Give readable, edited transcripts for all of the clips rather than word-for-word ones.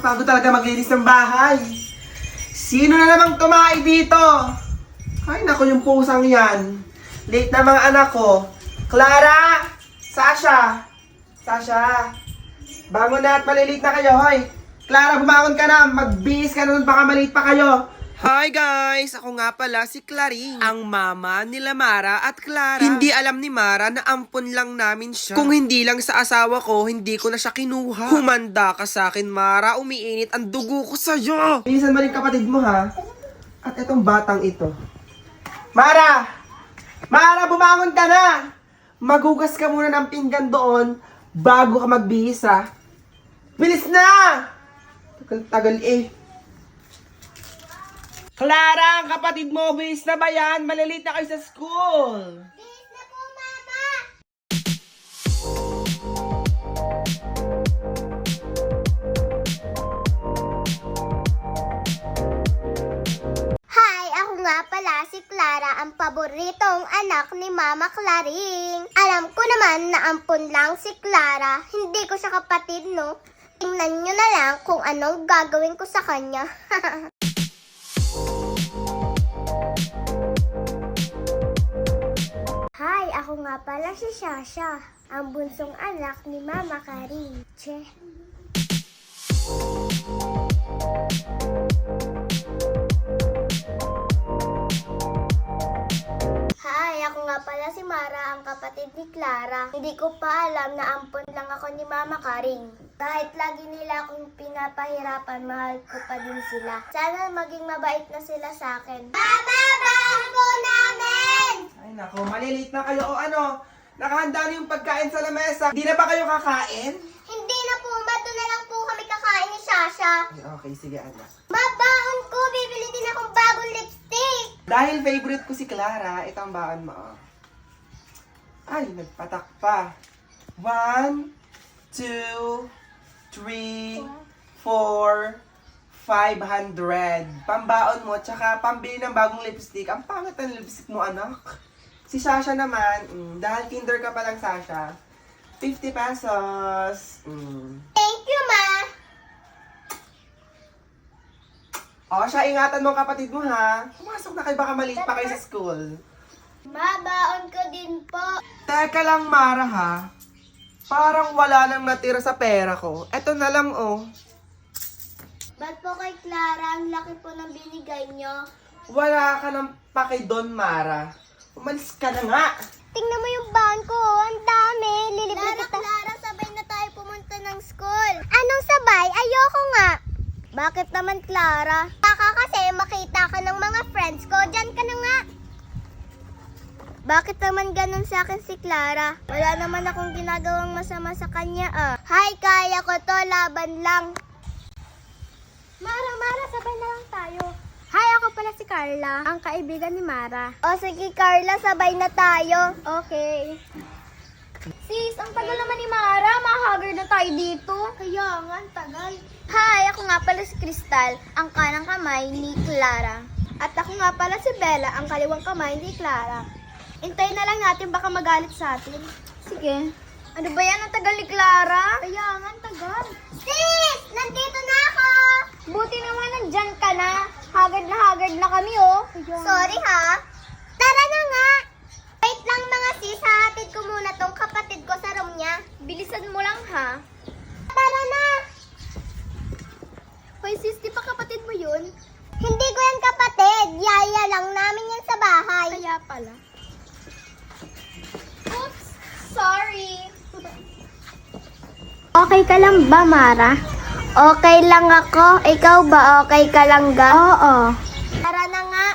Nakakapagod talaga maglinis ng bahay. Sino na namang tumae dito? Ay, naku yung pusang yan. Late na mga anak ko. Clara! Sasha! Sasha! Bangon na at malilate na kayo, hoy! Clara, bumangon ka na! Magbihis ka na nun, baka malate pa kayo! Hi guys! Ako nga pala si Claring, ang mama nila Mara at Clara. Hindi alam ni Mara na ampon lang namin siya. Kung hindi lang sa asawa ko, hindi ko na siya kinuha. Humanda ka sa akin, Mara. Umiinit ang dugo ko sa'yo. Bilisan mo rin kapatid mo, ha? At itong batang ito. Mara! Mara, bumangon ka na! Magugas ka muna ng pinggan doon bago ka magbihis, ha? Bilis na! Tagal eh. Clara, ang kapatid mo, bilis na ba yan? Malilate na kayo sa school. Bilis na po, Mama! Hi, ako nga pala si Clara, ang paboritong anak ni Mama Claring. Alam ko naman na ampon lang si Clara. Hindi ko siya kapatid, no? Tingnan nyo na lang kung anong gagawin ko sa kanya. Hi, ako nga pala si Shasha, ang bunsong anak ni Mama Karing. Che. Hi, ako nga pala si Mara, ang kapatid ni Clara. Hindi ko pa alam na ampon lang ako ni Mama Karing. Kahit lagi nila akong pinapahirapan, mahal ko pa din sila. Sana maging mabait na sila sa akin. Mama, baon po namin! Ay nako, malilate na kayo. O ano, nakahanda na yung pagkain sa lamesa. Hindi na ba kayo kakain? Hindi na po, bato na lang po kami kakain ni Shasha. Ay, okay, sige anak. Mabaon ko, bibili din akong bagong lipstick. Dahil favorite ko si Clara, ito ang baon mo. Oh. Ay, nagpatak pa. 1, 2, 3, 4, 500. Pambaon mo, tsaka pambili ng bagong lipstick. Ang pangit ng lipstick mo, anak. Si Sasha naman, dahil kinder ka pa lang, Sasha, 50 pesos. Thank you, Ma. O, siya, ingatan mo ang kapatid mo, ha? Pumasok na kayo, baka maliit pa kayo sa school. Mabaon ko din po. Teka lang, Mara, ha? Parang wala nang natira sa pera ko. Eto na lang, oh. Ba't po kay Clara, ang laki po ng binigay nyo? Wala ka ng paki doon, Mara. Umalis ka na nga. Tingnan mo yung baon ko, ang dami. Lilibre kita. Clara, sabay na tayo pumunta ng school. Anong sabay? Ayoko nga. Bakit naman, Clara? Baka kasi makita ka ng mga friends ko. Diyan ka na nga. Bakit naman ganun sa akin si Clara? Wala naman akong ginagawang masama sa kanya, ah. Hi, kaya ko to. Laban lang. Mara, sabay na lang tayo. Hi, ako pala si Carla, ang kaibigan ni Mara. O sige, Carla, sabay na tayo. Okay. Sis, ang tagal naman ni Mara. Mahagard na tayo dito. Kaya nga, ang tagal. Hi, ako nga pala si Crystal, ang kanang kamay ni Clara. At ako nga pala si Bella, ang kaliwang kamay ni Clara. Hintayin na lang natin, baka magalit sa atin. Sige. Ano ba yan? Ang tagal ni Clara? Kaya nga, ang tagal. Sis! Nandito na ako! Buti naman nandyan ka na. Hagard na kami, oh. Sorry, ha? Tara na nga! Wait lang mga sis, hahatid ko muna tong kapatid ko sa room niya. Bilisan mo lang, ha? Tara na! Hoy sis, di pa kapatid mo yun? Hindi ko yan kapatid. Yaya lang namin yan sa bahay. Kaya pala. Oops! Sorry! Okay ka lang ba, Mara? Okay lang ako. Ikaw ba okay ka lang ga? Oo. Tara na nga.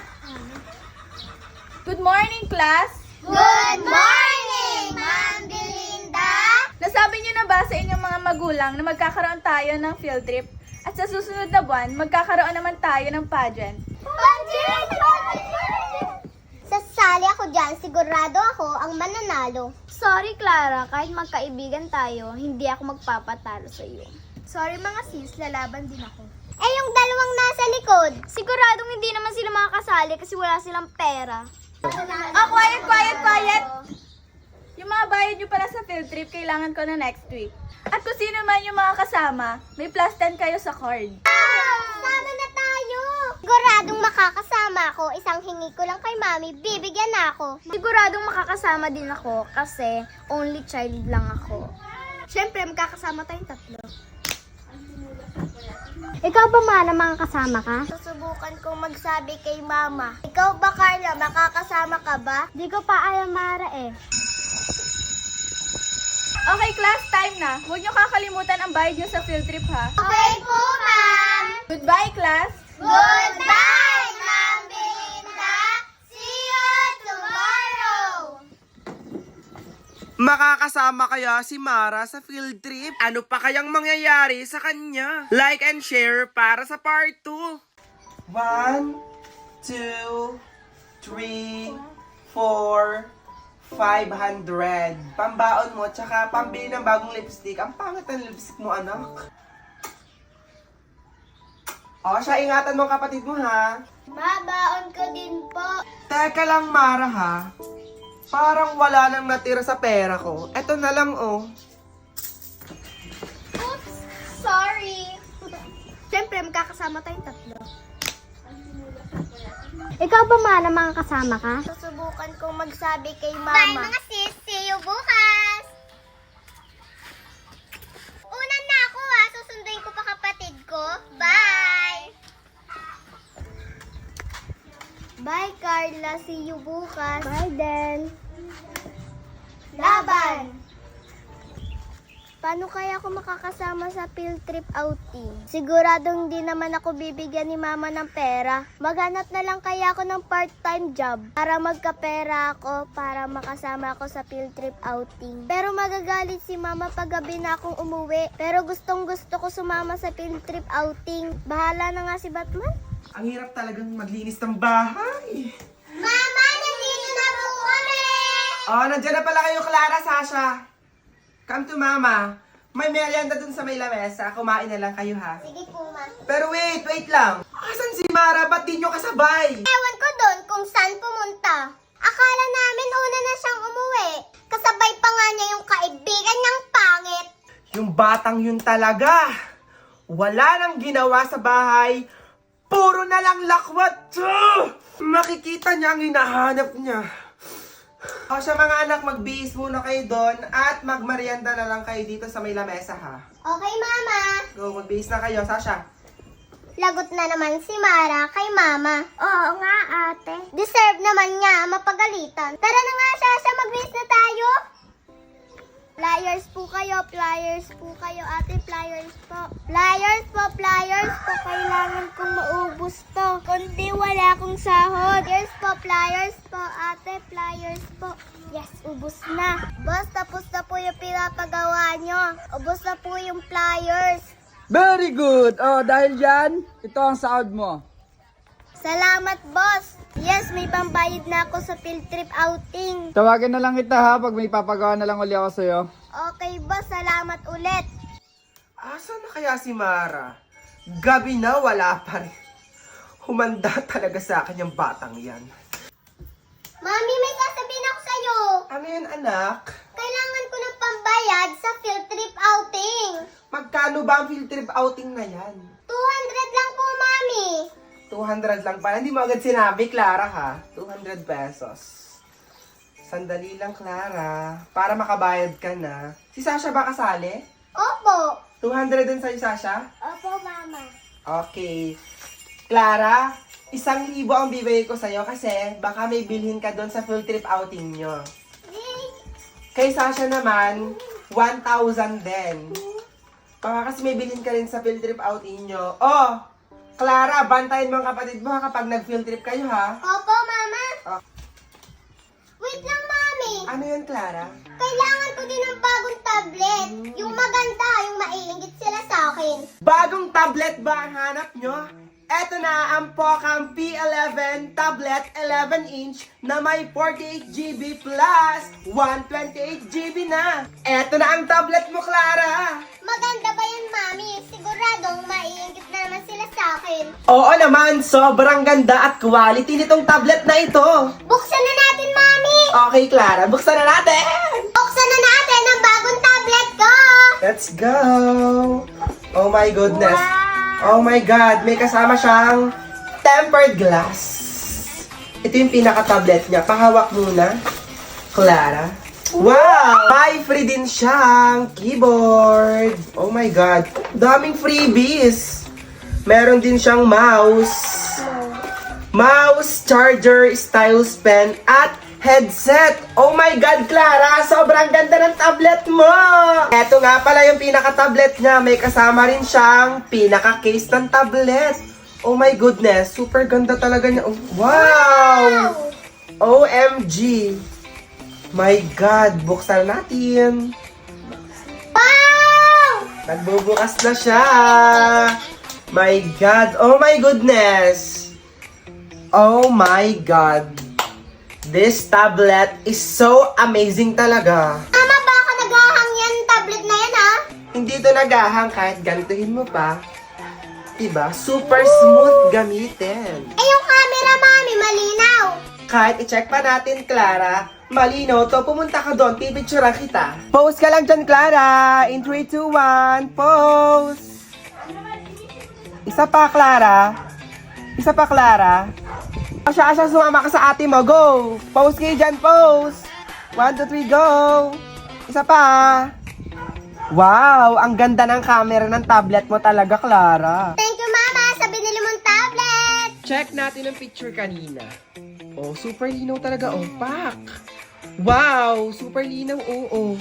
Good morning, class! Good morning, Ma'am Belinda! Nasabi niyo na ba sa inyong mga magulang na magkakaroon tayo ng field trip? At sa susunod na buwan, magkakaroon naman tayo ng pageant. Sasali ako dyan. Sigurado ako ang mananalo. Sorry, Clara. Kahit magkaibigan tayo, hindi ako magpapatalo sa iyo. Sorry mga sis, lalaban din ako. Eh, yung dalawang nasa likod? Siguradong hindi naman sila makakasali kasi wala silang pera. Oh, quiet! Yung mga bayad nyo pala sa field trip, kailangan ko na next week. At kung sino man yung mga kasama, may plus 10 kayo sa card. Sama na tayo! Siguradong makakasama ako. Isang hingi ko lang kay Mami, bibigyan na ako. Siguradong makakasama din ako kasi only child lang ako. Siyempre, magkakasama tayong tatlo. Ikaw ba, Mara, makakasama ka? Susubukan kong magsabi kay Mama. Ikaw ba, Carla, makakasama ka ba? Di ko pa ayaw, Mara eh. Okay, class, time na. Huwag niyo kakalimutan ang bayad niyo sa field trip, ha? Okay po, Ma'am! Goodbye, class! Goodbye, Ma'am Belinda! See you tomorrow! Makakasama kaya si Mara sa field trip? Ano pa kayang mangyayari sa kanya? Like and share para sa part 2. 1, 2, 3, 4, 500. Pambaon mo, tsaka pambili ng bagong lipstick. Ang pangit ng lipstick mo, anak. O, siya, ingatan mo ang kapatid mo, ha? Babaon ko din po. Teka lang, Mara, ha? Parang wala nang natira sa pera ko. Eto na lang, oh. Oops! Sorry! Siyempre, magkakasama tayong tatlo. Ikaw ba, Mara, makakasama ka? Susubukan kong magsabi kay Mama. Bye, mga sis! See you bukas! Unan na ako, ha? Susunduin ko pa kapatid ko. Bye! Bye, Carla. See you bukas. Bye, then. Laban! Paano kaya ako makakasama sa field trip outing? Siguradong hindi naman ako bibigyan ni Mama ng pera. Maghanap na lang kaya ako ng part-time job para magkapera ako para makasama ako sa field trip outing. Pero magagalit si Mama pag gabi na akong umuwi. Pero gustong gusto ko sumama sa field trip outing. Bahala na nga si Batman. Ang hirap talagang maglinis ng bahay. Mama, nandito na po kami! Oh, nandiyan na pala kayo, Clara, Sasha. Come to Mama. May merienda dun sa may lamesa. Kumain na lang kayo, ha? Sige po, Ma. Pero wait lang. Asan si Mara? Ba't di nyo kasabay? Ewan ko doon kung saan pumunta. Akala namin una na siyang umuwi. Kasabay pa nga niya yung kaibigan niyang pangit. Yung batang yun talaga. Wala nang ginawa sa bahay. Puro na lang lakwat. Makikita niya ang hinahanap niya. O siya mga anak, magbihis muna kayo doon at magmerienda na lang kayo dito sa may lamesa, ha? Okay, Mama. Go, magbihis na kayo, Sasha. Lagot na naman si Mara kay Mama. Oo nga, ate. Deserve naman niya mapagalitan. Tara na nga, Sasha, mag-race na tayo. Flyers po kayo, ate, flyers po. Flyers po, kailangan kong maubos to. Kundi wala akong sahod. Flyers po, ate, flyers po. Yes, ubos na. Boss, tapos na po yung pinapagawa nyo. Ubos na po yung flyers. Very good! Oh, dahil dyan, ito ang sahod mo. Salamat, boss. Yes, may pambayad na ako sa field trip outing. Tawagin na lang kita ha, pag may papagawa na lang uli ako sa'yo. Okay, boss. Salamat ulit. Asan na kaya si Mara? Gabi na, wala pa rin. Humanda talaga sa akin yung batang yan. Mami, may sasabihin ako sa'yo. Ano yan, anak? Kailangan ko ng pambayad sa field trip outing. Magkano ba ang field trip outing na yan? 200 lang po, Mami. 200 lang pala. Hindi mo agad sinabi, Clara, ha? 200 pesos. Sandali lang, Clara. Para makabayad ka na. Si Sasha ba kasali? Opo. 200 din sa'yo, Sasha? Opo, Mama. Okay. Clara, 1,000 ang bibigay ko sa'yo kasi baka may bilhin ka doon sa field trip outing nyo. Kay Sasha naman, 1,000 din. Baka kasi may bilhin ka rin sa field trip outing nyo. Oh! Clara, bantayin mo ang kapatid mo ha, kapag nag-field trip kayo, ha? Opo, Mama. Oh. Wait lang, Mami. Ano yun, Clara? Kailangan ko din ng bagong tablet. Yung maganda, yung maiingit sila sa akin. Bagong tablet ba ang hanap nyo? Eto na ang Poccam P11 tablet 11-inch na may 48GB plus 128GB na. Eto na ang tablet mo, Clara. Maganda ba yan, Mami? Siguradong maiingit na naman sila sa akin. Oo naman, sobrang ganda at quality nitong tablet na ito. Buksan na natin, Mami! Okay, Clara, buksan na natin. Buksan na natin ang bagong tablet ko! Let's go! Oh my goodness. Oh my God, may kasama siyang tempered glass. Ito yung pinaka-tablet niya. Pahawak muna, Clara. Wow! May free din siyang keyboard. Oh my God. Daming freebies. Meron din siyang mouse. Mouse, charger, stylus pen, at headset. Oh my God, Clara! Sobrang ganda ng tablet mo! Eto nga pala yung pinaka-tablet niya. May kasama rin siyang pinaka-case ng tablet. Oh my goodness, super ganda talaga niya. Oh, wow! OMG! My God, buksan natin. Wow! Nagbubukas na siya. My God, oh my goodness. Oh my God. This tablet is so amazing talaga. Mama, baka naghahang yan tablet na yan, ha? Hindi to nagahang kahit gantuhin mo pa. Diba? Super smooth gamitin. Eh, yung camera, mami, malinaw. Kahit i-check pa natin, Clara, malinaw to. Pumunta ka doon, pipicturean kita. Pose ka lang dyan, Clara. In 3, 2, 1, pose. Isa pa, Clara. Isa pa, Clara. Asya, sumama ka sa ate mo. Go! Pose kayo dyan, pose. 1, 2, 3, go! Isa pa. Wow! Ang ganda ng camera ng tablet mo talaga, Clara. Thank you, mama, sa binili mong tablet. Check natin ang picture kanina. Oh, super linaw talaga. Oh, pak! Wow! Super linaw, oo.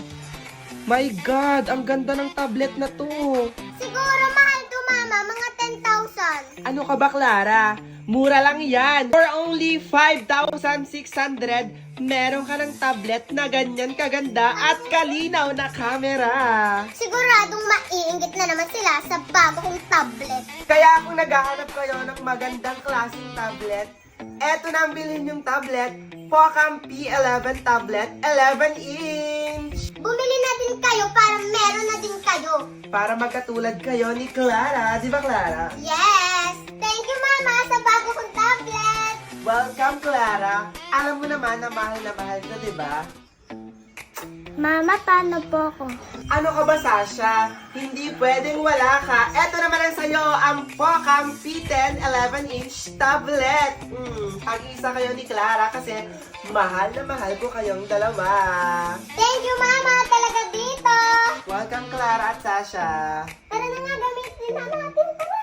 My God! Ang ganda ng tablet na to. Siguro mahal to, mama, mga 10,000. Ano ka ba, Clara? Mura lang yan. For only 5,600, meron ka ng tablet na ganyan kaganda at kalinaw na camera. Siguradong maiinggit na naman sila sa bago kong tablet. Kaya kung naghahanap kayo ng magandang klaseng tablet, eto na ang bilhin yung tablet. Pocam P11 tablet, 11-inch. Bumili na din kayo para meron na din kayo. Para magkatulad kayo ni Clara. Di ba, Clara? Yes! Thank you, mama, sa bago kong tablet. Welcome, Clara. Alam mo naman na mahal ka, di ba? Mama, paano po ako? Ano ka ba, Sasha? Hindi pwedeng wala ka. Eto naman ang sa'yo, ang Pocam P10 11-inch tablet. Pag-isa kayo ni Clara kasi mahal na mahal ko kayong dalawa. Thank you, mama, talaga dito. Welcome, Clara at Sasha. Tara na nga, gamitin na natin. Tara.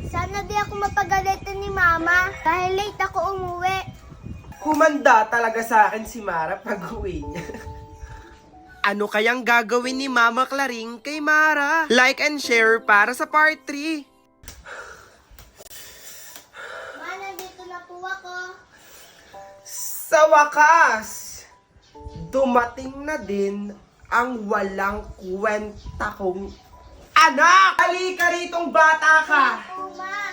Sana di ako mapagalitan ni mama dahil late ako umuwi. Humanda talaga sa akin si Mara pag-uwi niya. Ano kayang gagawin ni Mama Claring kay Mara? Like and share para sa part 3. Ma, nandito na po ako. Sa wakas, dumating na din ang walang kwenta kong anak! Halika ritong bata ka! Po, ma.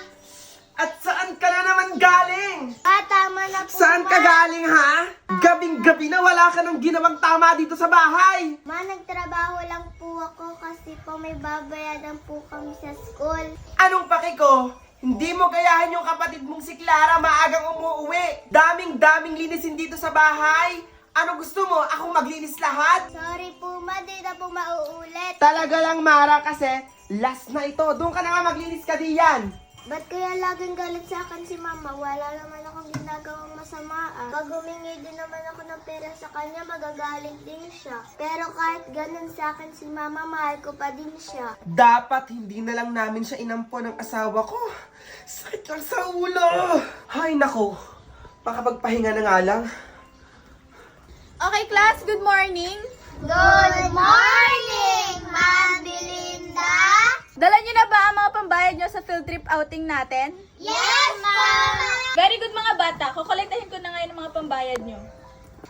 At saan ka na naman galing? Tama na po, Saan ka ma. galing, ha? Gabing-gabi na wala ka ng ginawang tama dito sa bahay. Ma, nagtrabaho lang po ako kasi po may babayadan po kami sa school. Anong paki ko? Hindi mo gayahin yung kapatid mong si Clara maagang umuwi. Daming-daming linisin dito sa bahay. Ano gusto mo? Akong maglinis lahat? Sorry po, ma, di na po mauulit. Talaga lang, Mara, kasi last na ito. Doon ka na nga maglinis ka diyan. Ba't kaya laging galit sa akin si mama? Wala naman akong ginagawang masama. Pag humingi din naman ako ng pera sa kanya, magagalit din siya. Pero kahit ganun sa akin si mama, mahal ko pa din siya. Dapat hindi na lang namin siya inampo ng asawa ko. Sakit lang sa ulo. Hay nako. Makapagpahinga na nga lang. Okay, class, good morning. Good morning, Ma'am Belinda! Dala niyo na ba ang mga pambayad niyo sa field trip outing natin? Yes, Mama! Very good mga bata. Kukolektahin ko na ngayon ang mga pambayad niyo.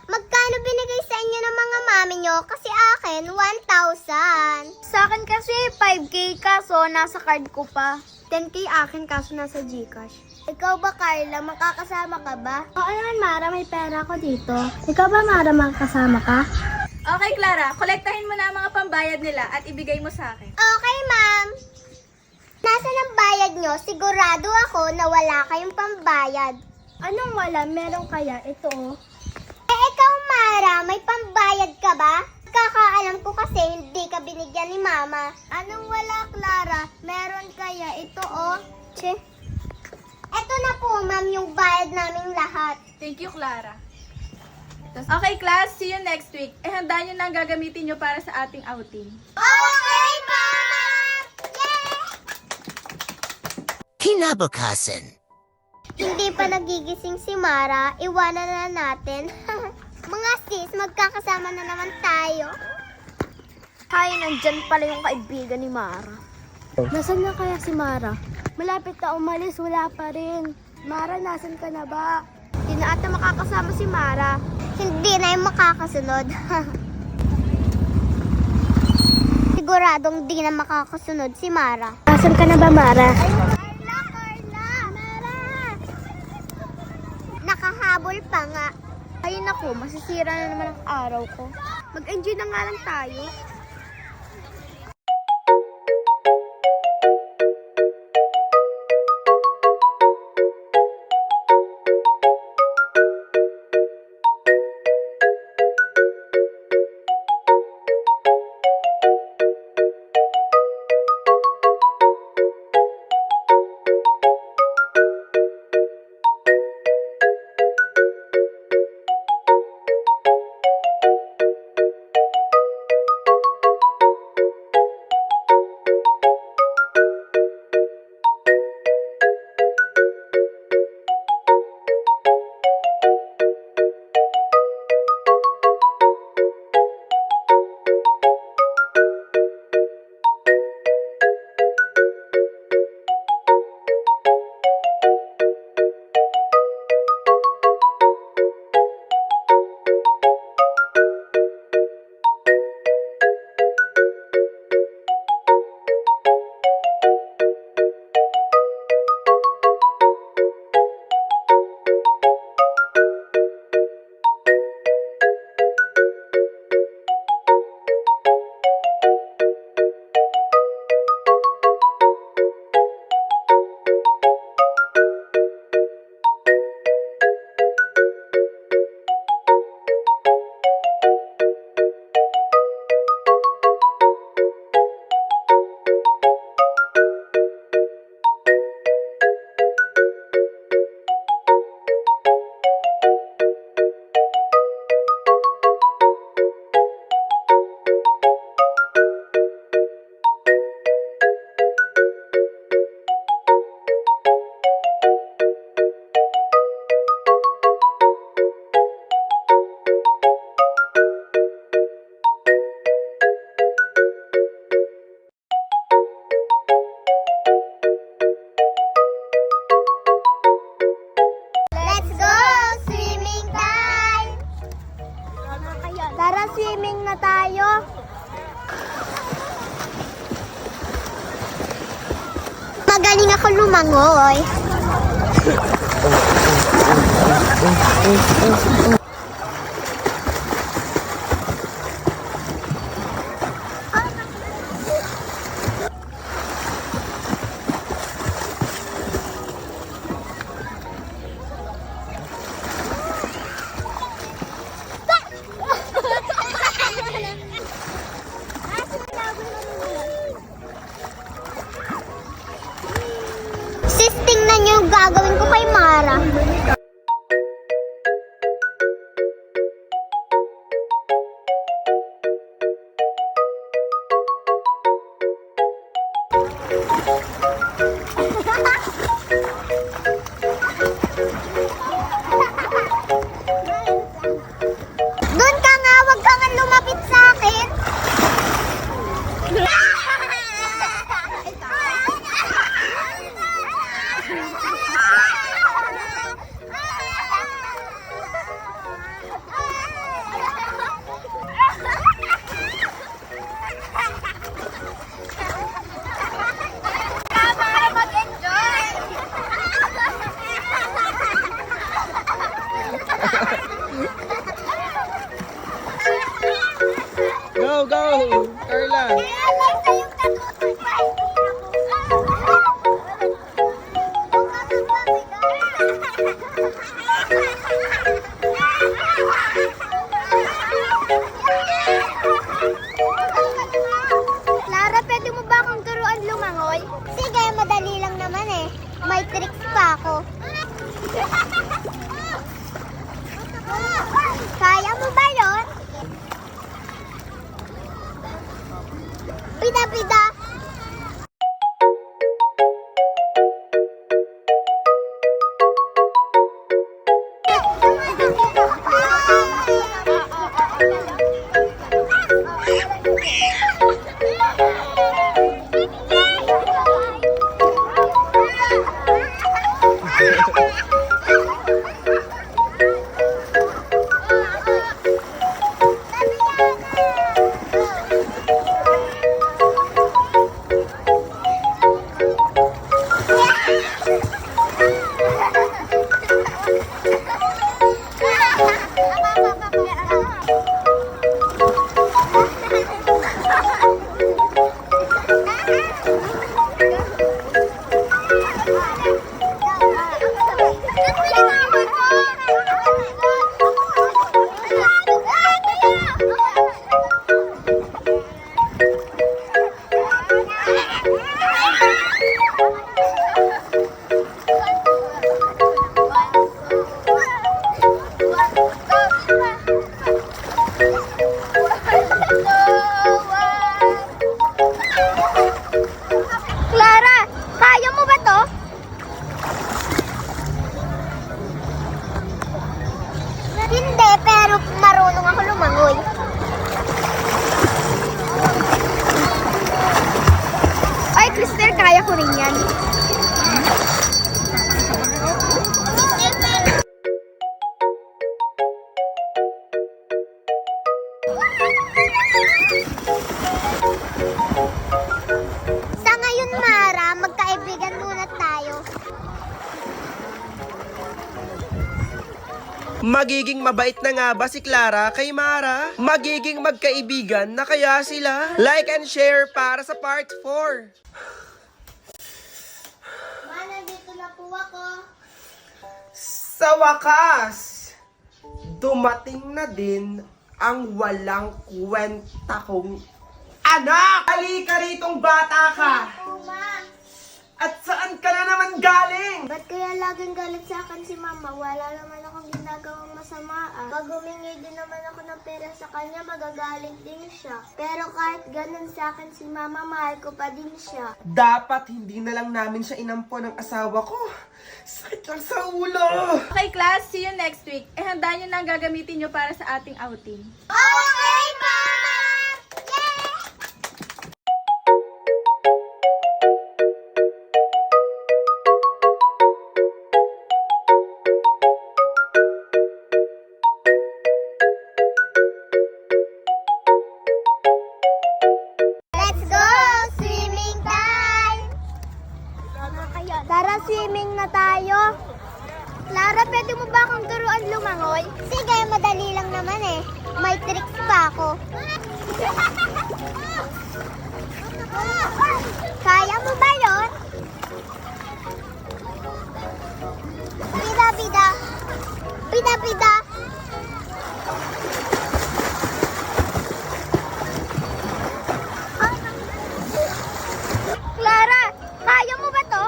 Magkano binigay sa inyo ng mga mami nyo? Kasi akin, 1,000. Sa akin kasi 5K kaso nasa card ko pa. 10K akin kaso nasa Gcash. Ikaw ba, Carla? Makakasama ka ba? Oo naman, Mara, may pera ako dito. Ikaw ba, Mara, makakasama ka? Okay, Clara. Kolektahin mo na ang mga pambayad nila at ibigay mo sa akin. Okay, ma'am. Nasaan ang bayad nyo? Sigurado ako na wala kayong pambayad. Anong wala? Meron kaya? Ito oh. Eh, ikaw, Mara, may pambayad ka ba? pagkakaalam ko kasi hindi ka binigyan ni Mama. Anong wala, Clara? Meron kaya ito, oh. Che. Ito na po, ma'am, yung bayad naming lahat. Thank you, Clara. Okay, class. See you next week. Handa nyo na ang gagamitin nyo para sa ating outing. Okay, Ma'am! Yay! Kinabukasan. Hindi pa nagigising si Mara, iwanan na natin. Mga sis, magkakasama na naman tayo. Hay, nandyan pala yung kaibigan ni Mara. Nasaan na kaya si Mara? Malapit na umalis, wala pa rin. Mara, nasan ka na ba? Hindi na ata makakasama si Mara. Hindi na yung makakasunod. Siguradong di na makakasunod si Mara. Nasaan ka na ba, Mara? Carla! Mara! Nakahabol pa nga. Ay, naku, masisira na naman ang araw ko. Mag-enjoy na nga lang tayo. Let's go! Swimming time! Tara, swimming na tayo. Magaling ako lumangoy. Sis, tingnan niyo yung gagawin ko kay Mara. Doon ka nga, wag ka nga lumapit sa akin. May tricks pa ako. Kaya mo ba yun? Pida-pida. Clara, kaya mo ba to? Hindi, pero marunong ako lumangoy. Ay, Krister, kaya ko rin yan. Sa ngayon, Mara, magkaibigan muna tayo. Magiging mabait na nga ba si Clara kay Mara? Magiging magkaibigan na kaya sila? Like and share para sa part 4. Ma, nandito na po ako. Sa wakas, dumating na din ang walang kwenta kong anak! Halika ritong bata ka! Oo, Ma. At saan ka na naman galing? Ba't kaya laging galit sa akin si Mama? Wala naman akong ginagawang masama. Pag humingi din naman ako ng pera sa kanya, magagalit din siya. Pero kahit ganun sa akin si Mama, mahal ko pa din siya. Dapat hindi na lang namin siya inampo ng asawa ko. Sakit lang sa ulo! Okay, class, see you next week. Eh, handa nyo na ang gagamitin nyo para sa ating outing. Okay, Mama! Yay! Let's go! Swimming time! Tara, swimming na tayo. Clara, pwede mo ba akong turuan lumangoy? Sige, madali lang naman eh. May tricks pa ako. Kaya mo ba yun? Bida-bida. Bida-bida. Clara, kaya mo ba to?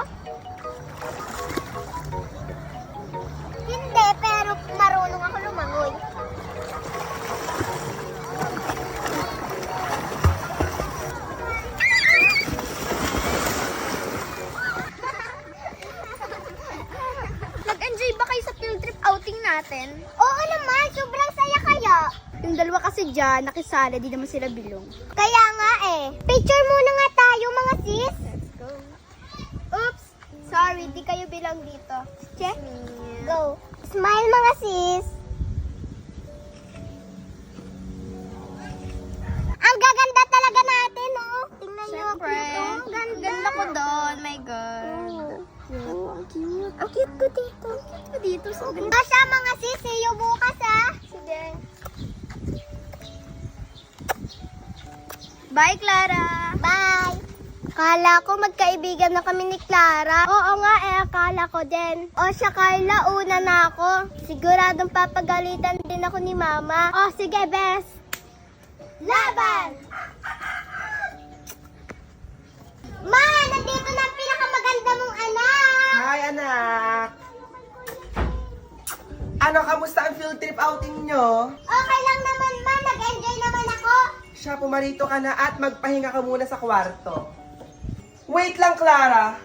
Hindi, pero marunong ako lumangoy. Nag-enjoy ba kayo sa field trip outing natin? Oo naman, sobrang saya kaya. Yung dalawa kasi dyan, nakisala, di naman sila bilong. Kaya nga eh. Picture muna nga tayo mga sis. Let's go. Oops! Sorry, di kayo bilang dito. Check. Go. Smile mga sis. Ang gaganda talaga natin, oh. Tingnan niyo. Siyempre. Ang ganda. Ganda ko doon, my God. Oh, ang cute. Ang cute ko dito. Ang cute ko dito. So ganda. Basta mga sis, see you bukas ah. Sige. Bye, Clara! Bye. Kala ko magkaibigan na kami ni Clara. Oo nga, akala ko din. O siya, Carla, una na ako. Siguradong papagalitan din ako ni Mama. Oh, sige, best! Laban! Ma, nandito na ang pinakamaganda mong anak! Hi, anak. Ano, kamusta ang field trip outing nyo? Okay lang naman, ma. Nag-enjoy naman ako. Siya, pumarito ka na at magpahinga ka muna sa kwarto. Wait lang, Clara.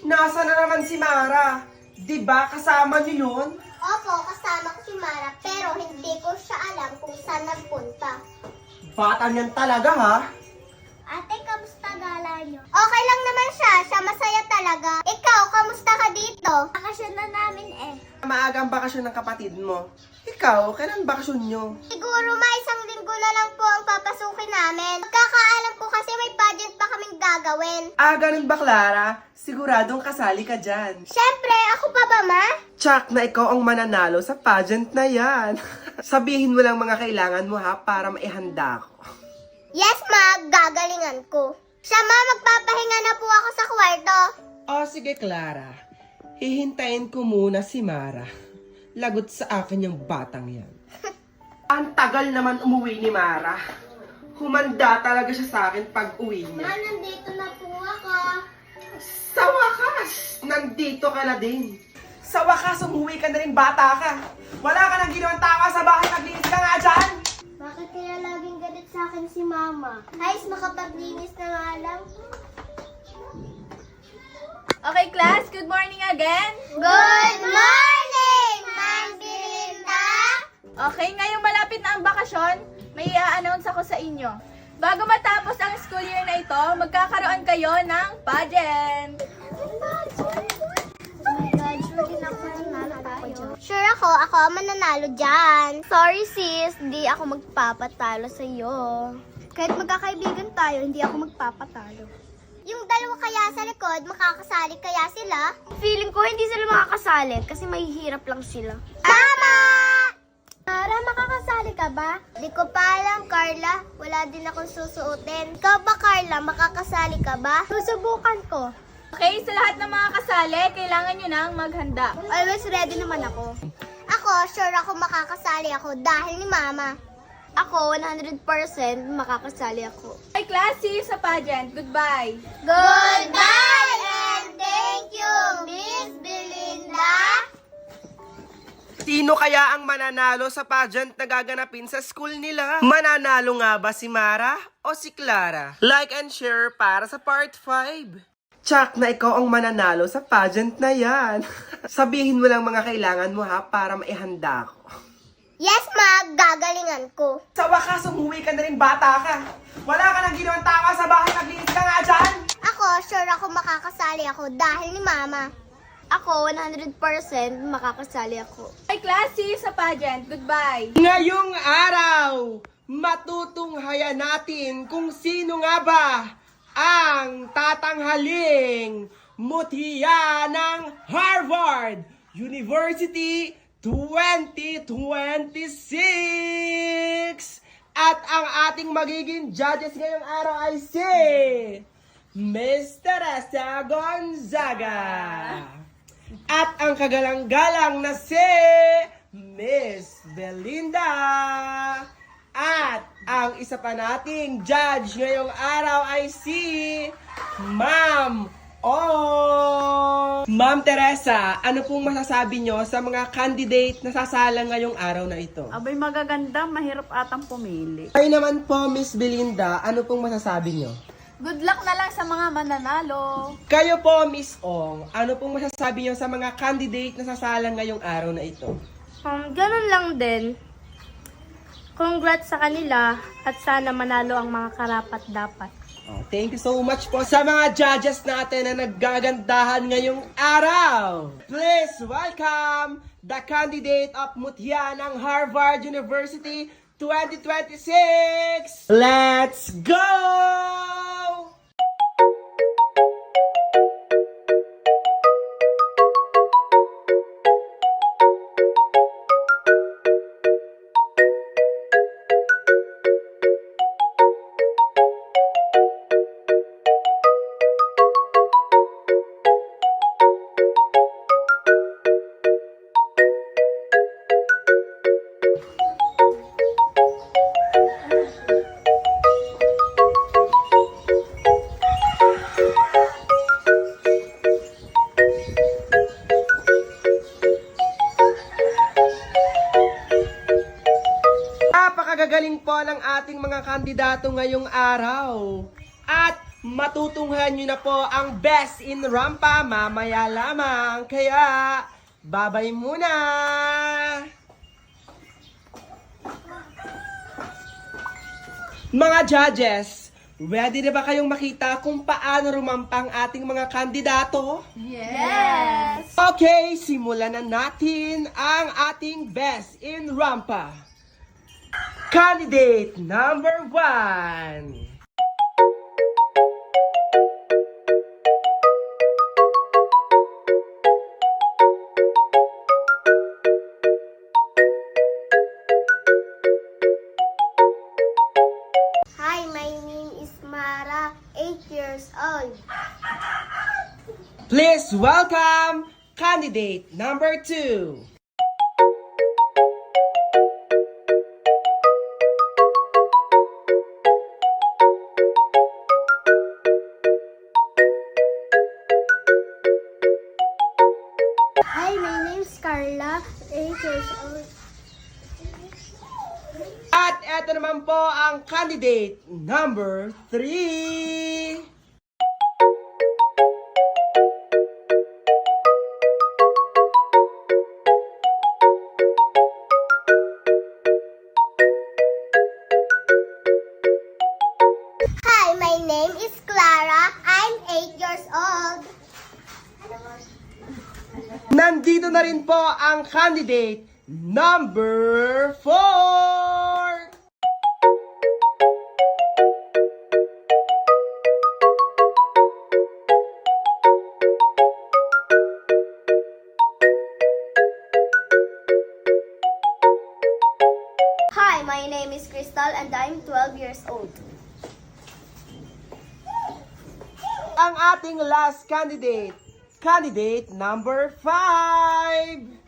Nasa na naman si Mara? Diba kasama niyo yun? Opo, kasama ko si Mara, pero hindi ko siya alam kung saan nagpunta. Bata niyan talaga, ha? Ate, kamusta gala niyo? Okay lang naman siya. Siya masaya talaga. Ikaw, kamusta ka dito? Bakasyon na namin eh. Maagang bakasyon ng kapatid mo. Ikaw, kailan bakasyon nyo? Siguro isang linggo na lang po ang papasukin namin. Magkakaalam ko kasi may pageant pa kaming gagawin. Ah, ganun ba, Clara? Siguradong kasali ka dyan. Siyempre, ako pa ba, ma? Tsak na ikaw ang mananalo sa pageant na yan. Sabihin mo lang mga kailangan mo, ha, para maihanda ko. Yes, ma. Gagalingan ko. Siya, ma. Magpapahinga na po ako sa kwarto. Oh, sige, Clara. Hihintayin ko muna si Mara. Lagot sa akin yung batang yan. Ang tagal naman umuwi ni Mara. Humanda talaga siya sa akin pag uwi niya. Nandito na po ako. Sa wakas, nandito ka na din. Sa wakas, umuwi ka na rin, bata ka. Wala ka nang ginawang tama sa bahay, naglinis ka nga dyan. Bakit kaya laging galit sa akin si mama? Guys, makapaglinis na nga lang. Okay, class, good morning again. Good morning, Ma'am Belinda! Okay, ngayong malapit na ang bakasyon, may i-announce ako sa inyo. Bago matapos ang school year na ito, magkakaroon kayo ng pageant. Sure ako ang mananalo dyan. Sorry sis, di ako magpapatalo sa'yo. Kahit magkakaibigan tayo, hindi ako magpapatalo. Yung dalawa kaya sa likod, makakasali kaya sila? Feeling ko hindi sila makakasali kasi mahihirap lang sila. Tama! Mara, makakasali ka ba? Di ko pa alam, Carla. Wala din akong susuotin. Ikaw ba, Carla? Makakasali ka ba? Susubukan ko. Okay, sa lahat ng mga kasali, kailangan nyo nang maghanda. Always ready naman ako. Ako, sure ako makakasali ako dahil ni Mama. Ako, 100% makakasali ako. Okay, class, see you sa pageant. Goodbye. Goodbye and thank you, Miss Belinda. Sino kaya ang mananalo sa pageant na gaganapin sa school nila? Mananalo nga ba si Mara o si Clara? Like and share para sa part 5. Tsak na ikaw ang mananalo sa pageant na yan. Sabihin mo lang mga kailangan mo, ha, para maihanda ko. Yes, ma. Gagalingan ko. Sa wakas, umuwi ka na rin, bata ka. Wala ka nang ginawang tama sa bahay, naglinis ka nga dyan. Ako, sure ako makakasali ako dahil ni Mama. Ako, 100% makakasali ako. Okay, class, see you sa pageant. Goodbye. Ngayong araw, matutunghayan natin kung sino nga ba ang tatanghaling mutiya ng Harvard University 2026! At ang ating magiging judges ngayong araw ay si Miss Teresa Gonzaga. At ang kagalang-galang na si Miss Belinda. At ang isa pa nating judge ngayong araw ay si Ma'am Ma'am Teresa, ano pong masasabi nyo sa mga candidate na sasalang ngayong araw na ito? Abay magaganda, mahirap atang pumili. Kayo naman po, Miss Belinda, ano pong masasabi nyo? Good luck na lang sa mga mananalo. Kayo po, Miss Ong, ano pong masasabi nyo sa mga candidate na sasalang ngayong araw na ito? Ganun lang din. Congrats sa kanila at sana manalo ang mga karapat-dapat. Oh, thank you so much po sa mga judges natin na naggagandahan ngayong araw. Please welcome the candidate of Mutya ng Harvard University 2026. Let's go! gagaling po ng ating mga kandidato ngayong araw. At matutunghan nyo na po ang Best in Rampa mamaya lamang. Kaya, babay muna! Mga judges, ready na ba kayong makita kung paano rumampang ating mga kandidato? Yes! Okay, simulan na natin ang ating Best in Rampa. Candidate number 1. Hi, my name is Mara, 8 years old. Please welcome candidate number 2. Hi, my name is Carla, 8 years old. At eto naman po ang candidate number 3. Hi, my name is Clara. I'm 8 years old. Nandito na rin po ang candidate number 4. Hi, my name is Crystal and I'm 12 years old. Ang ating last candidate, candidate number 5.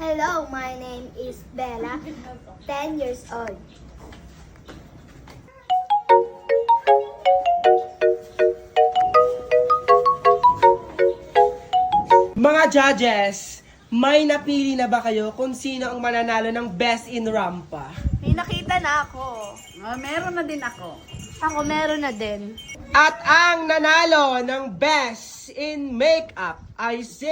Hello, my name is Bella, 10 years old. Mga judges, may napili na ba kayo kung sino ang mananalo ng Best in Rampa? May nakita na ako. Meron na din ako. Ako meron na din. At ang nanalo ng Best in Makeup ay si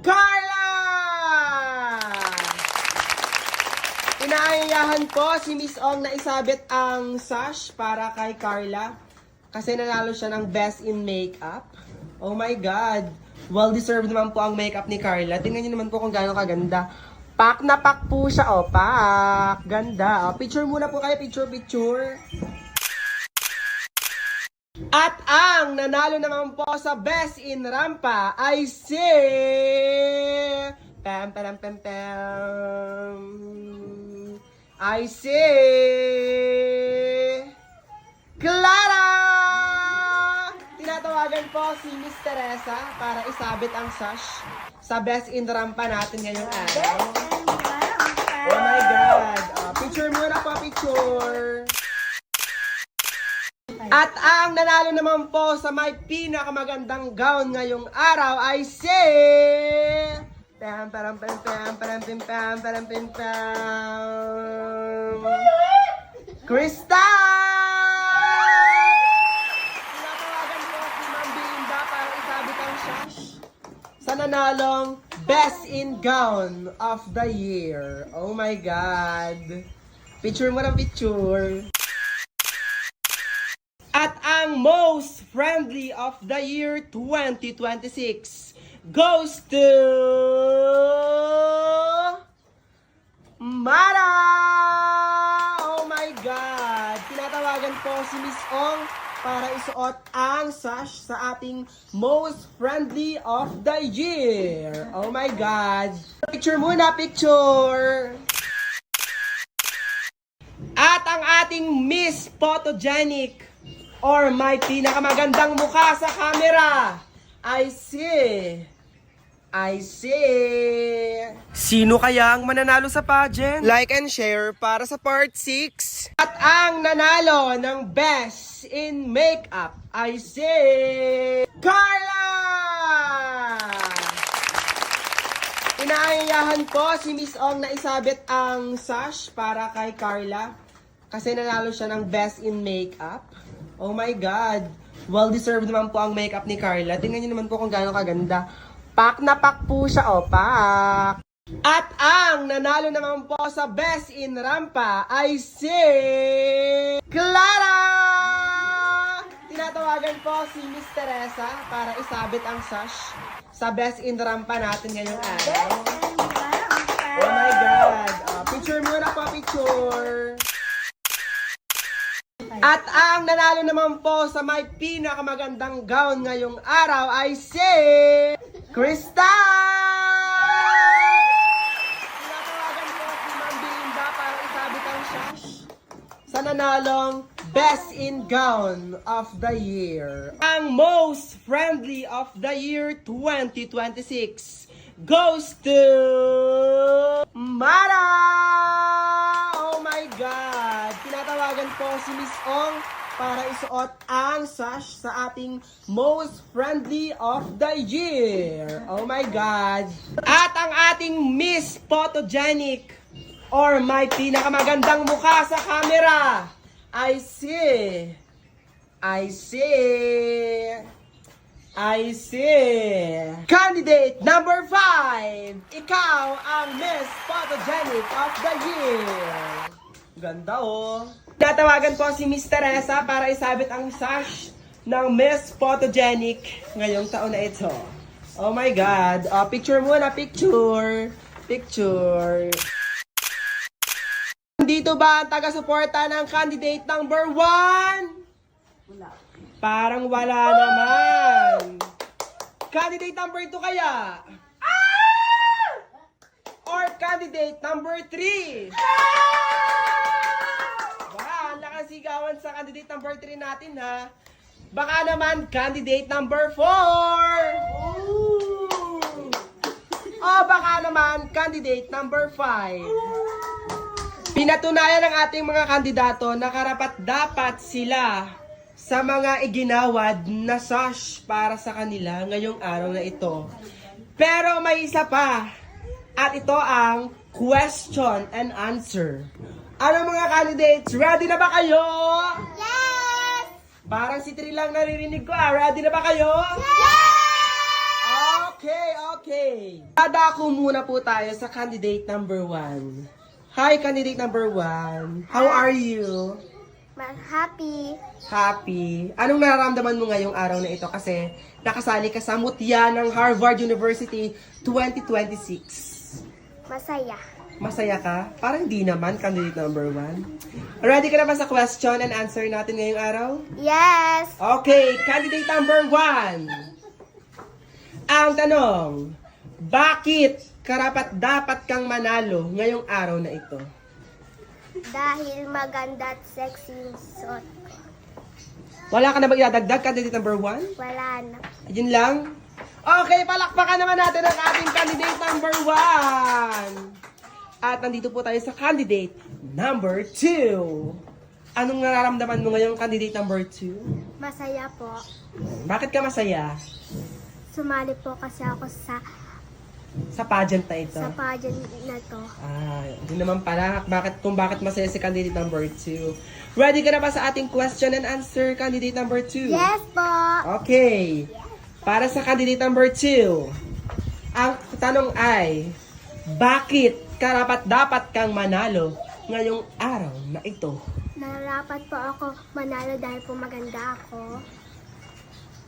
Carla! Inaayahan po si Miss Ong na isabit ang sash para kay Carla kasi nanalo siya ng Best in Makeup. Oh my God! Well-deserved naman po ang makeup ni Carla. Tingnan niyo naman po kung gaano kaganda. Pak na pak po siya, oh, pak. Ganda. Oh, picture muna po kayo, picture. At ang nanalo naman po sa Best in Rampa ay si... Pam, pam, pam, pam. Ay si... Clara! Tinatawagan po si Miss Teresa para isabit ang sash sa Best in Rampa natin ngayong araw. Oh my God! Picture muna po, picture! At ang nanalo naman po sa may pinakamagandang gown ngayong araw ay si... Pam, param, pam, pam, param, pim, pam, param, pim, pam. Crystal! Tinatawagan po si Ma'am Belinda para isabit ang sash sa nanalong Best in Gown of the Year. Oh my God! Picture mo ng picture. At ang most friendly of the year 2026 goes to Mara! Oh my God! Tinatawagan po si Miss Ong para isuot ang sash sa ating most friendly of the year. Oh my God! Picture muna, picture! At ang ating Miss Photogenic or may pinakamagandang mukha sa camera I see. I see. Sino kaya ang mananalo sa pageant? Like and share para sa part 6. At ang nanalo ng Best in Makeup, I see Carla! Inaayahan po si Miss Ong na isabit ang sash para kay Carla. Kasi nanalo siya ng Best in Makeup. Oh my God. Well-deserved naman po ang makeup ni Carla. Tingnan niyo naman po kung gaano kaganda. Pak na pak po siya, oh, pak. At ang nanalo naman po sa Best in Rampa ay si Clara! Tinatawagan po si Miss Teresa para isabit ang sash sa Best in Rampa natin ngayong araw. Oh my God. Picture muna po, picture. At ang nanalo naman po sa may pinakamagandang gown ngayong araw ay si Krista! Tinatawagan po si Ma'am Belinda para isabit ang sash sa nanalong Best in Gown of the Year. Ang most friendly of the year 2026 goes to Mara! Oh my God! Tinatawagan po si Miss Ong para isuot ang sash sa ating most friendly of the year. Oh my God! At ang ating Miss Photogenic or may pinakamagandang mukha sa camera, I see. Candidate number 5. Ikaw ang Miss Photogenic of the Year. Ganda oh. Tatawagan po si Miss Teresa para isabit ang sash ng Miss Photogenic ngayong taon na ito. Oh my God. Picture muna, picture. Picture. Dito ba ang taga-suporta ng candidate number 1? Wala. Parang wala naman. Candidate number 2 kaya? Or candidate number 3? Baka ang lakas sigawan sa candidate number 3 natin ha. Baka naman candidate number 4. O baka naman candidate number 5. Pinatunayan ng ating mga kandidato na karapat-dapat sila sa mga iginawad na sash para sa kanila ngayong araw na ito. Pero may isa pa, at ito ang question and answer. Ano mga candidates, ready na ba kayo? Yes! Parang si Tri lang naririnig ko ready na ba kayo? Yes! Okay. Dadako muna po tayo sa candidate number 1. Hi, candidate number 1. How are you? Happy. Happy. Anong nararamdaman mo ngayong araw na ito? Kasi nakasali ka sa mutya ng Harvard University 2026. Masaya. Masaya ka? Parang di naman, candidate number 1. Ready ka na ba sa question and answer natin ngayong araw? Yes! Okay, candidate number 1. Ang tanong, bakit karapat-dapat kang manalo ngayong araw na ito? Dahil maganda at sexy yung suot ko. Wala ka na ba idadagdag, candidate number 1? Wala na. Yun lang? Okay, palakpakan naman natin ang ating candidate number 1. At nandito po tayo sa candidate number 2. Anong nararamdaman mo ngayong candidate number 2? Masaya po. Bakit ka masaya Sumali po kasi ako sa pageant na ito? pageant na to. Yun naman pala. Kung bakit masaya si candidate number 2. Ready ka na ba sa ating question and answer, candidate number 2? Yes po! Okay. Para sa candidate number 2, ang tanong ay, bakit karapat-dapat kang manalo ngayong araw na ito? Narapat po ako manalo dahil po maganda ako.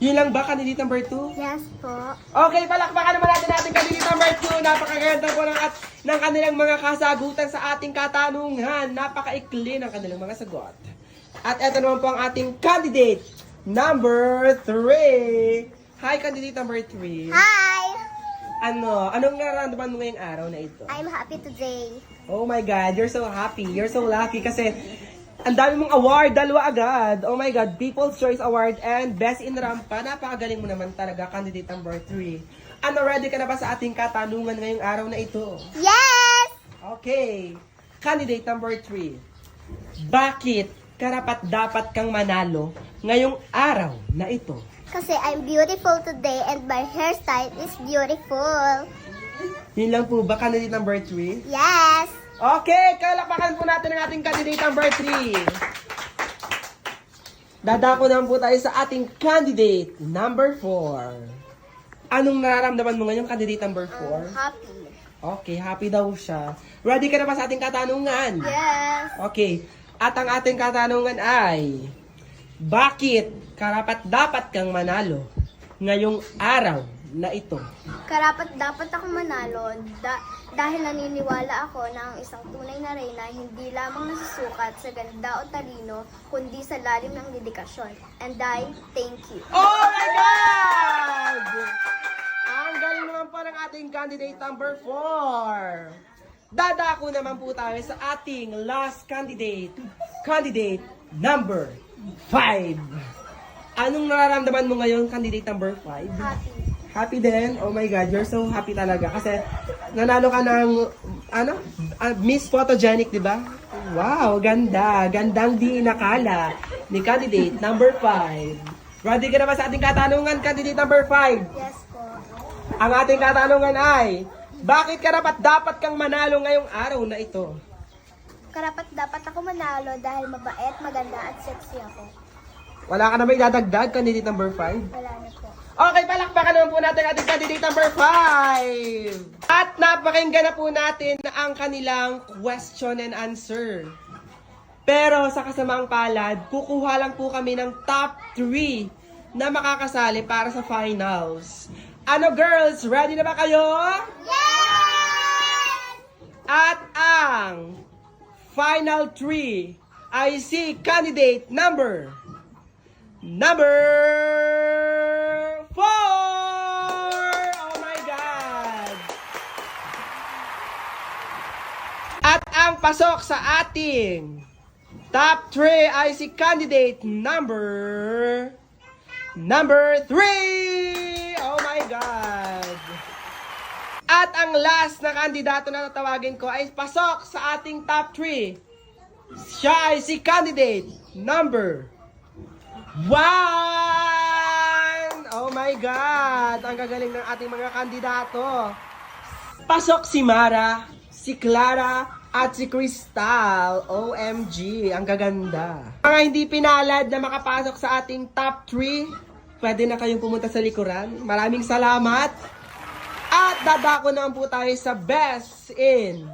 Yun lang ba, candidate number 2? Yes po. Okay, palakpakan naman natin candidate number 2. Napakaganda po ng kanilang mga kasagutan sa ating katanungan. Napakaikli ng kanilang mga sagot. At eto naman po ang ating candidate number 3. Hi, candidate number 3. Hi! Anong nararamdaman mo ngayong araw na ito? I'm happy today. Oh my God, you're so happy. You're so lucky kasi Ang dami mong award, dalawa agad. Oh my God, People's Choice Award and Best in Rampa. Napakagaling mo naman talaga, candidate number 3. Ano, ready ka na ba sa ating katanungan ngayong araw na ito? Yes! Okay, candidate number 3. Bakit karapat dapat kang manalo ngayong araw na ito? Kasi I'm beautiful today and my hairstyle is beautiful. Yun lang po ba, candidate number 3? Yes! Okay, kalakpakan po natin ang ating candidate number 3. Dadako naman po tayo sa ating candidate number 4. Anong nararamdaman mo ngayon, candidate number 4? Happy. Okay, happy daw siya. Ready ka na ba sa ating katanungan? Yes! Okay, at ang ating katanungan ay, bakit karapat dapat kang manalo ngayong araw na ito? Karapat dapat ako manalo dahil naniniwala ako na ang isang tunay na reyna hindi lamang nasusukat sa ganda o talino, kundi sa lalim ng dedikasyon. And I thank you. Oh my God! Ang galing naman po ng ating candidate number 4. Dadako naman po tayo sa ating last candidate. Candidate number 5. Anong nararamdaman mo ngayon, candidate number 5? Happy. Happy din? Oh my God, you're so happy talaga. Kasi nanalo ka ng, Miss Photogenic, di ba? Wow, ganda. Gandang di inakala ni candidate number 5. Ready ka na ba sa ating katanungan, candidate number 5? Yes po. Ang ating katanungan ay, bakit karapat dapat kang manalo ngayong araw na ito? Karapat dapat ako manalo dahil mabait, maganda at sexy ako. Wala ka na ba idadagdag, candidate number 5? Wala na po. Okay, palakpakan naman po natin ating candidate number 5. At napakinggan na po natin ang kanilang question and answer. Pero sa kasamaang palad, kukuha lang po kami ng top 3 na makakasali para sa finals. Ano girls, ready na ba kayo? Yes! At ang final 3 ay si candidate number 4! Oh my God! At ang pasok sa ating top 3 ay si candidate number 3! Oh my God! At ang last na kandidato na tatawagin ko ay pasok sa ating top 3. Siya ay si candidate number 1! Oh my God! Ang gagaling ng ating mga kandidato. Pasok si Mara, si Clara, at si Crystal. OMG, ang gaganda. Mga hindi pinalad na makapasok sa ating top 3, pwede na kayong pumunta sa likuran. Maraming salamat. At dadako naman po tayo sa Best in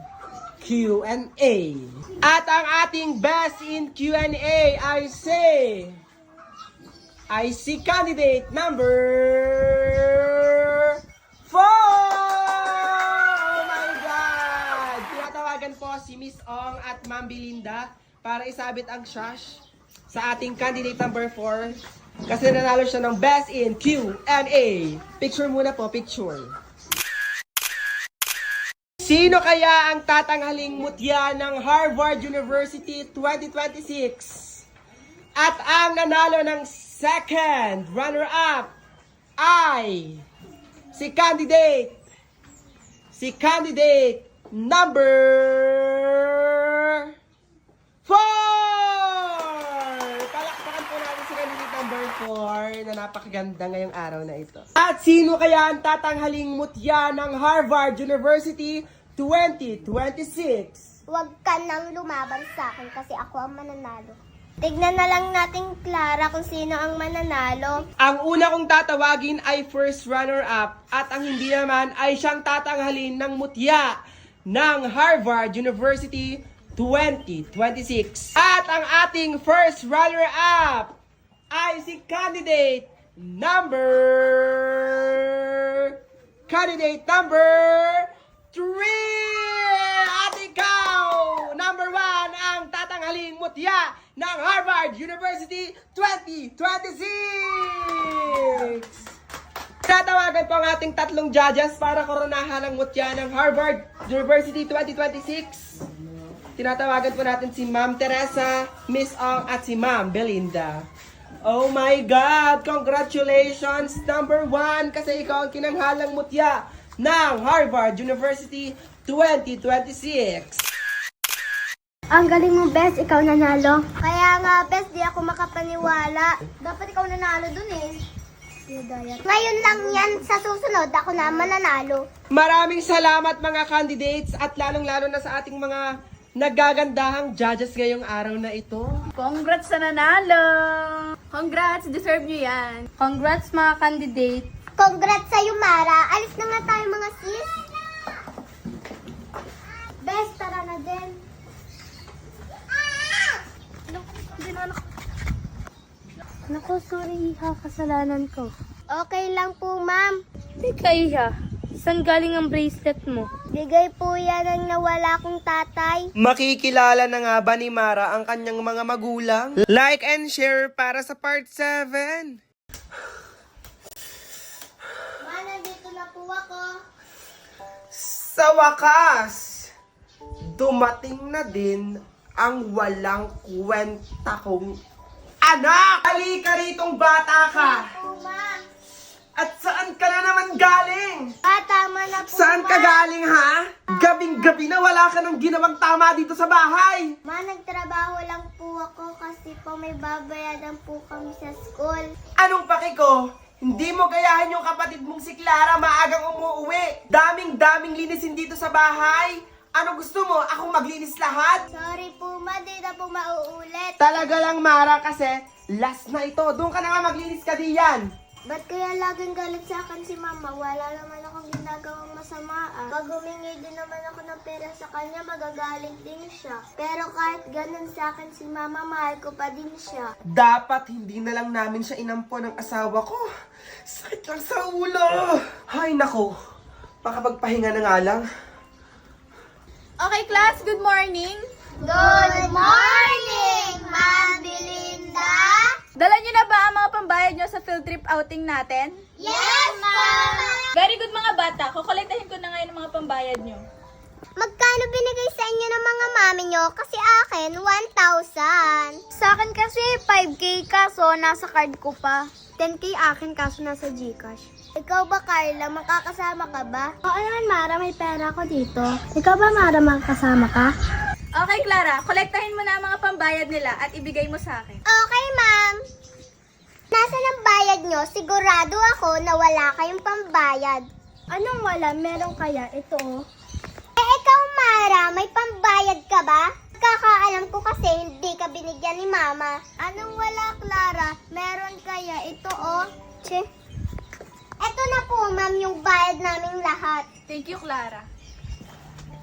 Q&A. At ang ating Best in Q&A ay si candidate number 4! Oh my God! Tinatawagan po si Miss Ong at Ma'am Belinda para isabit ang shash sa ating candidate number 4 kasi nanalo siya ng Best in Q&A. Picture muna po, picture. Sino kaya ang tatanghaling mutya ng Harvard University 2026? At ang nanalo ng second runner-up ay si candidate number 4! Palakpakan po natin si candidate number 4 na napakaganda ngayong araw na ito. At sino kaya ang tatanghaling mutya ng Harvard University 2026? Huwag ka nang lumaban sa akin kasi ako ang mananalo. Tignan na lang natin, Clara, kung sino ang mananalo. Ang una kong tatawagin ay first runner-up at ang hindi naman ay siyang tatanghalin ng mutya ng Harvard University 2026. At ang ating first runner-up ay si candidate number 3! At ikaw, number 1 ang tatanghaling mutya ng Harvard University 2026! Tatawagan po ang ating tatlong judges para koronahan ang mutya ng Harvard University 2026. tinatawagan po natin si Ma'am Teresa, Miss Ong, at si Ma'am Belinda. Oh my God! Congratulations! Number 1, kasi ikaw ang kinanghalang mutya ng Harvard University 2026. Ang galing mo, Bes. Ikaw nanalo. Kaya nga, Bes, di ako makapaniwala. Dapat ikaw nanalo dun eh. Ngayon lang yan. Sa susunod, ako na mananalo. Maraming salamat mga candidates at lalong-lalo na sa ating mga naggagandahang judges ngayong araw na ito. Congrats sa nanalo! Congrats! Deserve nyo yan. Congrats mga candidate. Congrats sa'yo, Mara. Alis na nga tayo, mga sis. Bes, tara na din. Naku, sorry ha, kasalanan ko. Okay lang po, ma'am. Teka, Iha. Saan galing ang bracelet mo? Bigay po yan ng nawala kong tatay. Makikilala na nga ba ni Mara ang kanyang mga magulang? Like and share para sa part 7. Ma, nandito na po ako. Sa wakas, dumating na din ang walang kwenta kong anak! Halika ritong bata ka! Po, ma. At saan ka na naman galing? Tama na po, Saan ka ma. galing ha? Gabing-gabi na wala ka nang ginawang tama dito sa bahay! Ma, nagtrabaho lang po ako kasi po may babayaran po kami sa school. Anong paki ko? Hindi mo gayahin yung kapatid mong si Clara maagang umuwi. Daming-daming linisin dito sa bahay. Ano gusto mo? Akong maglinis lahat? Sorry po, ma. Di na po mauulit. Talaga lang, Mara, kasi last na ito. Doon ka na nga maglinis ka diyan. Ba't kaya laging galit sa akin si mama? Wala naman akong ginagawang masama. Pag humingi din naman ako ng pera sa kanya, magagalit din siya. Pero kahit ganun sa akin si mama, mahal ko pa din siya. Dapat hindi na lang namin siya inampo ng asawa ko. Sakit lang sa ulo. Hay nako. Makapagpahinga na nga lang. Okay, class, good morning! Good morning, Ma'am Belinda! Dala nyo na ba ang mga pambayad nyo sa field trip outing natin? Yes, Ma'am! Very good mga bata. Kukolektahin ko na ngayon ang mga pambayad nyo. Magkano binigay sa inyo ng mga mami nyo? Kasi akin, 1,000. Sa akin kasi 5K kaso nasa card ko pa. 10K akin kaso nasa Gcash. Ikaw ba, Carla? Makakasama ka ba? Oo naman, Mara, may pera ako dito. Ikaw ba, Mara, makakasama ka? Okay, Clara. Kolektahin mo na ang mga pambayad nila at ibigay mo sa akin. Okay, ma'am. Nasaan ang bayad nyo? Sigurado ako na wala kayong pambayad. Anong wala? Meron kaya? Ito oh. Ikaw, Mara, may pambayad ka ba? Kakaalam ko kasi hindi ka binigyan ni Mama. Anong wala, Clara? Meron kaya? Ito, oh. Che. Ito na po, ma'am, yung bayad naming lahat. Thank you, Clara.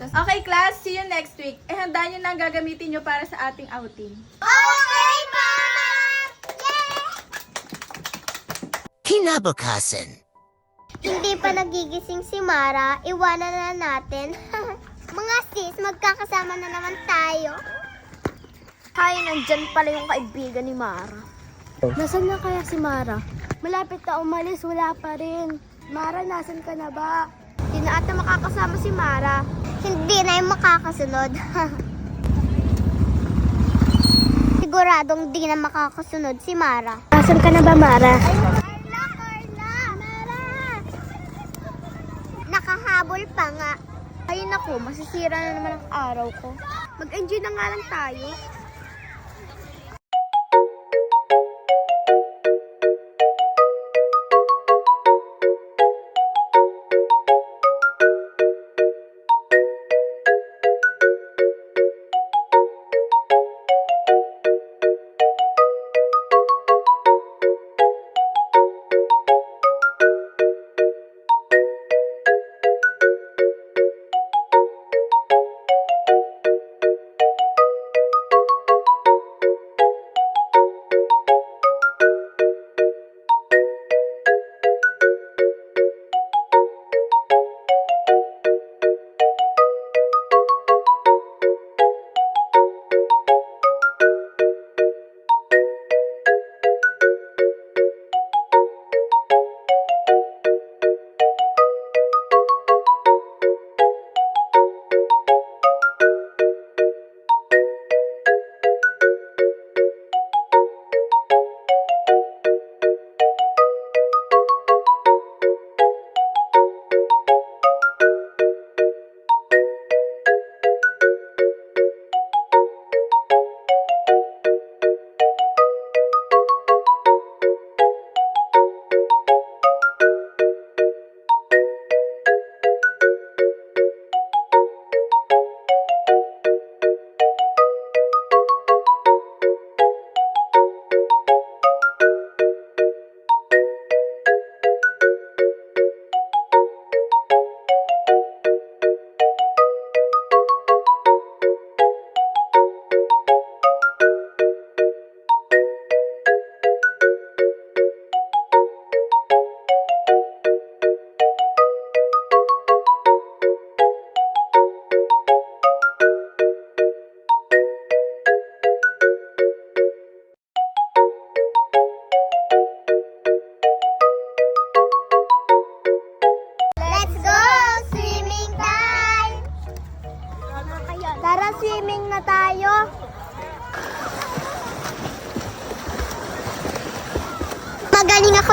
Okay, class. See you next week. Handa nyo na ang gagamitin nyo para sa ating outing. Okay, ma'am! Yay! Kinabukasan. Hindi pa nagigising si Mara, iwanan na natin. Mga sis, magkakasama na naman tayo. Hay, nandyan pala yung kaibigan ni Mara. Nasaan na kaya si Mara? Malapit na umalis, wala pa rin. Mara, nasan ka na ba? Di na ata makakasama si Mara. Hindi na yung makakasunod. Siguradong di na makakasunod si Mara. Nasan ka na ba, Mara? Carla! Mara! Nakahabol pa nga. Ay nako, masisira na naman ang araw ko. Mag-enjoy na nga lang tayo.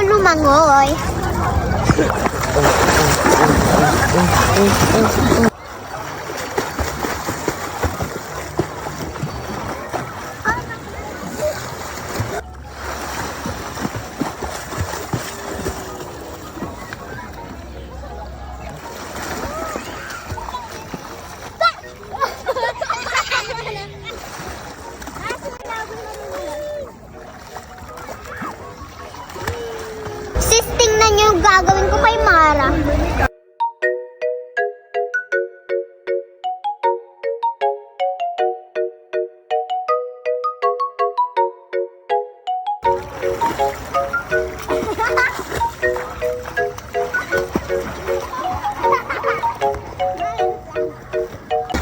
ako lumangoy. Sis, tingnan niyo yung gagawin ko kay Mara.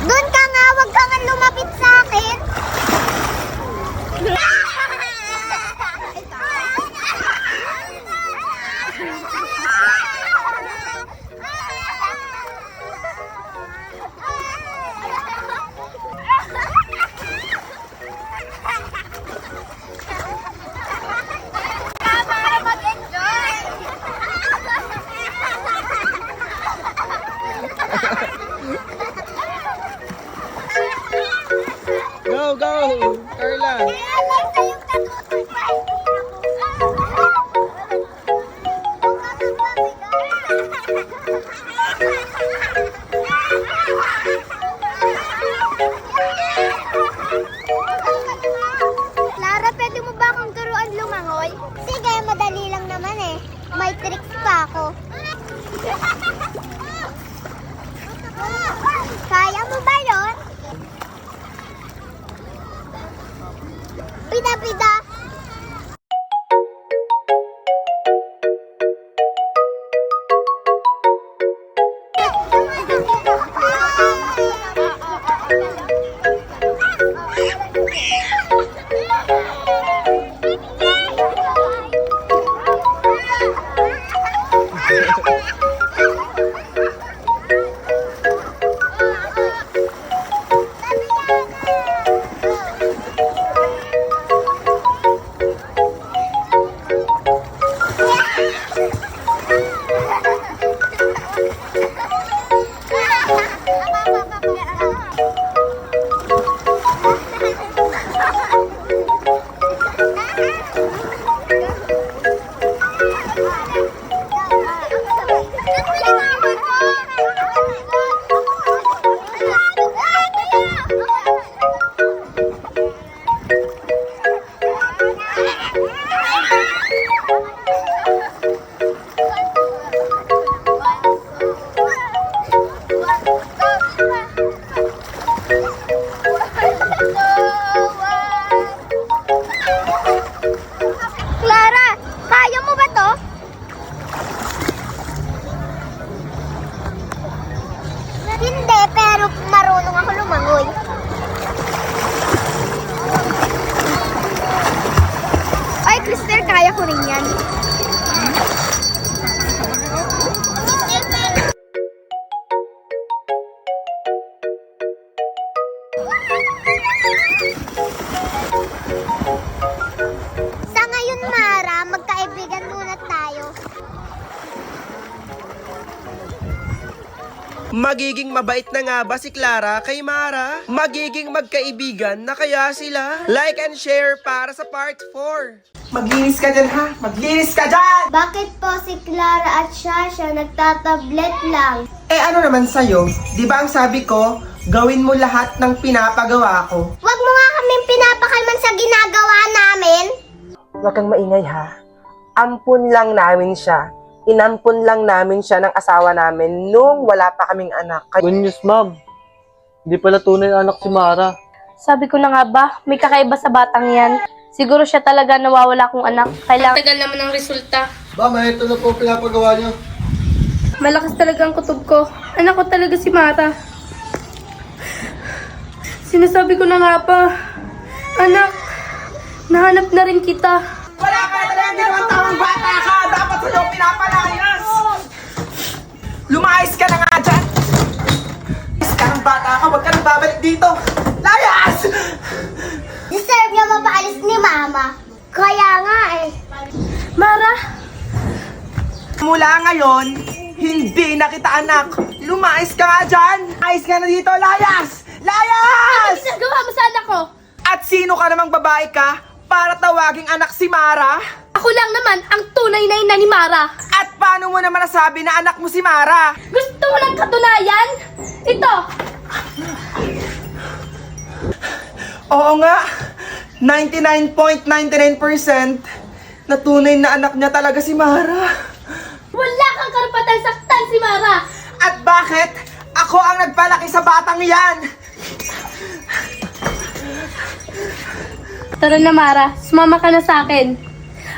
Doon ka nga, wag ka nga lumapit sa akin. Para mag-enjoy. Go, go! Carla! Clara, pwede mo ba akong turuan lumangoy? Sige, madali lang naman eh. May tricks pa ako. Kaya mo ba yun? Pida-pida. Clara, kaya mo ba to? Hindi, pero marunong ako lumangoy. Ay, Krister, kaya ko rin yan. Sa ngayon, Mara, magkaibigan muna tayo. Magiging mabait na nga ba si Clara kay Mara? Magiging magkaibigan na kaya sila? Like and share para sa part 4. Maglinis ka dyan ha! Maglinis ka dyan! Bakit po si Clara at Shasha nagtatablet lang? Eh ano naman sa'yo? Di ba ang sabi ko, gawin mo lahat ng pinapagawa ko? Huwag mo nga kaming pinapakalman sa ginagawa namin. Huwag kang maingay ha. Ampun lang namin siya. Inampun lang namin siya ng asawa namin nung wala pa kaming anak. Good news, ma'am. Hindi pala tunay na anak si Mara. Sabi ko na nga ba, may kakaiba sa batang yan. Siguro siya talaga nawawala kong anak. Kailangan tagal naman ang resulta. Ba, may ito na po pinapagawa niyo. Malakas talaga ang kutob ko. Anak ko talaga si Mara. Sinasabi ko na nga pa, anak, nahanap na rin kita. Wala ka talagang ginawang tamang bata ka! Dapat sa'yo pinapalayas! Lumayas ka na nga dyan! Lumayas ka ng bata ka! Huwag ka nang babalik dito! Layas! Deserve niya mapaalis ni Mama. Kaya nga eh. Mara, Mula ngayon, hindi na kita anak. Lumayas ka nga dyan. Ayos ka na dito, layas! Layas! Ginagawa mo sa anak ko? At sino ka namang babae ka para tawaging anak si Mara? Ako lang naman ang tunay na ina ni Mara. At paano mo naman nasabi na anak mo si Mara? Gusto mo ng katunayan? Ito! Oo nga, 99.99% na tunay na anak niya talaga si Mara. Wala kang karapatan saktan si Mara! At bakit ako ang nagpalaki sa batang yan? Tara na Mara, sumama ka na sa akin.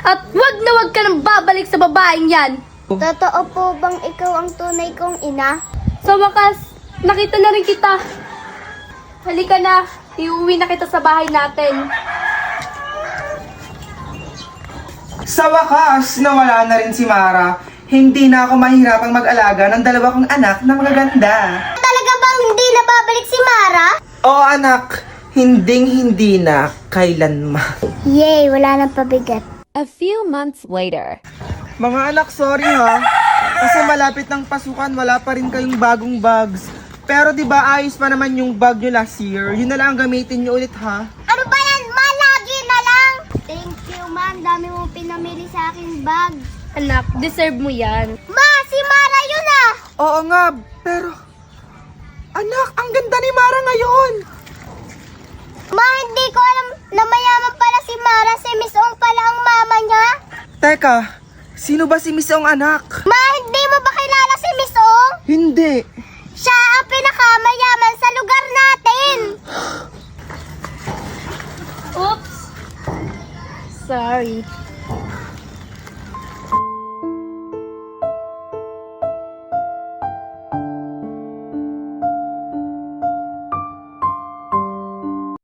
At wag na wag ka nang babalik sa babaeng yan. Totoo po bang ikaw ang tunay kong ina? Sa wakas, nakita na rin kita. Halika na, iuwi na kita sa bahay natin. Sa wakas, nawala na rin si Mara. Hindi na ako mahirapang mag-alaga ng dalawa kong anak na magaganda. Talaga bang hindi na babalik si Mara? Oo anak, hinding-hindi na kailanman. Yay, wala nang pabigat. A few months later. Mga anak, sorry ha. Kasi malapit ng pasukan, wala pa rin kayong bagong bags. Pero di ba ayos pa naman yung bag nyo last year? Yun na lang ang gamitin nyo ulit ha. Ano ba yan? Malagi na lang! Thank you, Ma. Ang dami mong pinamili sa aking bag. Anak, deserve mo yan. Ma, si Mara yun ah! Oo nga, pero... Anak, ang ganda ni Mara ngayon! Ma, hindi ko alam na mayaman pala si Mara. Si Miss Ong pala ang mama niya. Teka, sino ba si Miss Ong anak? Ma, hindi mo ba kilala si Miss Ong? Hindi. Siya ang pinakamayaman sa lugar natin. Oops. Sorry.